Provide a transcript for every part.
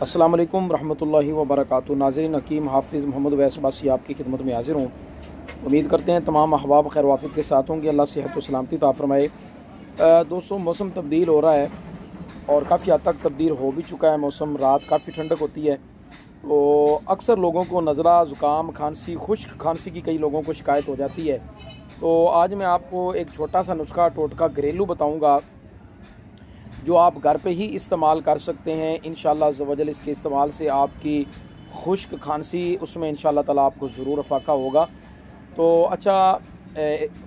अस्सलाम वालेकुम रहमतुल्लाहि व बरकातुहू। नाज़रीन, हकीम हाफिज़ मोहम्मद वैस अब्बासी आपकी खिदमत में हाज़िर हूँ। उम्मीद करते हैं तमाम अहबाब खैर वाफियत के साथ होंगे। अल्लाह सेहत व सलामती अता फ़रमाए। दोस्तों, मौसम तब्दील हो रहा है और काफ़ी हद तक तब्दील हो भी चुका है मौसम। रात काफ़ी ठंडक होती है तो अक्सर लोगों को नज़ला, ज़ुकाम, खांसी, खुश्क खांसी की कई लोगों को शिकायत हो जाती है। तो आज मैं आपको एक छोटा सा नुस्खा टोटका घरेलू बताऊँगा जो आप घर पे ही इस्तेमाल कर सकते हैं। इंशाअल्लाह अज़्ज़ व जल इसके इस्तेमाल से आपकी खुश्क खांसी उसमें इंशाअल्लाह ताला आपको ज़रूर अफाका होगा। तो अच्छा,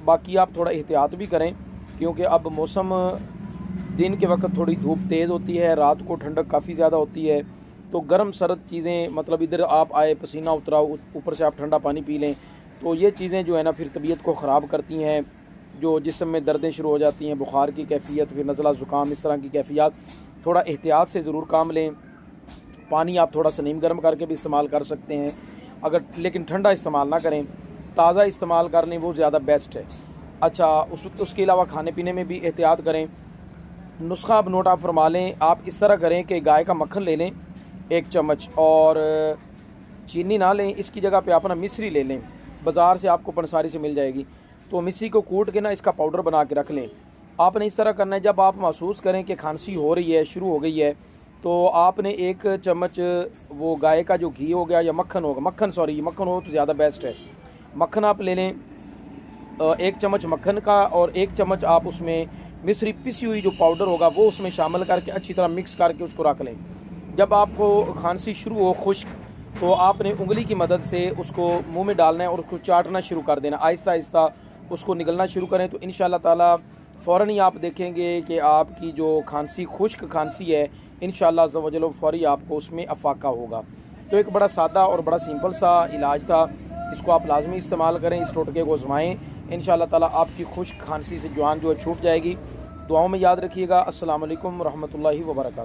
बाकी आप थोड़ा एहतियात भी करें क्योंकि अब मौसम दिन के वक्त थोड़ी धूप तेज़ होती है, रात को ठंडक काफ़ी ज़्यादा होती है। तो गर्म सर्द चीज़ें, मतलब इधर आप आए, पसीना उतरा, ऊपर से आप ठंडा पानी पी लें तो ये चीज़ें जो है ना फिर तबीयत को ख़राब करती हैं। जो जिस्म में दर्दें शुरू हो जाती हैं, बुखार की कैफियत, फिर नज़ला ज़ुकाम, इस तरह की कैफियत। थोड़ा एहतियात से ज़रूर काम लें। पानी आप थोड़ा सा नीम गर्म करके भी इस्तेमाल कर सकते हैं अगर, लेकिन ठंडा इस्तेमाल ना करें, ताज़ा इस्तेमाल कर लें, वो ज़्यादा बेस्ट है। अच्छा, उसके अलावा खाने पीने में भी एहतियात करें। नुस्खा अब नोट आप फरमा लें। आप इस तरह करें कि गाय का मक्खन ले लें 1 चम्मच, और चीनी ना लें, इसकी जगह पे आप ना मिश्री ले लें। बाज़ार से आपको पंसारी से मिल जाएगी। तो मिश्री को कूट के ना इसका पाउडर बना के रख लें। आपने इस तरह करना है, जब आप महसूस करें कि खांसी हो रही है, शुरू हो गई है, तो आपने 1 चम्मच वो गाय का जो घी हो गया या मक्खन होगा, मक्खन हो तो ज़्यादा बेस्ट है। मक्खन आप ले लें, 1 चम्मच मक्खन का, और 1 चम्मच आप उसमें मिश्री पिसी हुई जो पाउडर होगा वो उसमें शामिल करके अच्छी तरह मिक्स करके उसको रख लें। जब आपको खांसी शुरू हो खुश्क, तो आपने उंगली की मदद से उसको मुंह में डालना है और उसको चाटना शुरू कर देना। आहिस्ता आहिस्ता उसको निगलना शुरू करें तो इंशाअल्लाह ताला फ़ौरन ही आप देखेंगे कि आपकी जो खांसी, खुश्क खांसी है, इंशाअल्लाह अज़्ज़ व जल फ़ौरी आपको उसमें अफाका होगा। तो एक बड़ा सादा और बड़ा सिंपल सा इलाज था। इसको आप लाजमी इस्तेमाल करें, इस टोटके को आज़माएँ। इंशाअल्लाह ताला आपकी खुश्क खांसी से जान जो है छूट जाएगी। दुआओं में याद रखिएगा। अस्सलाम वालेकुम रहमतुल्लाहि व बरकातुहू।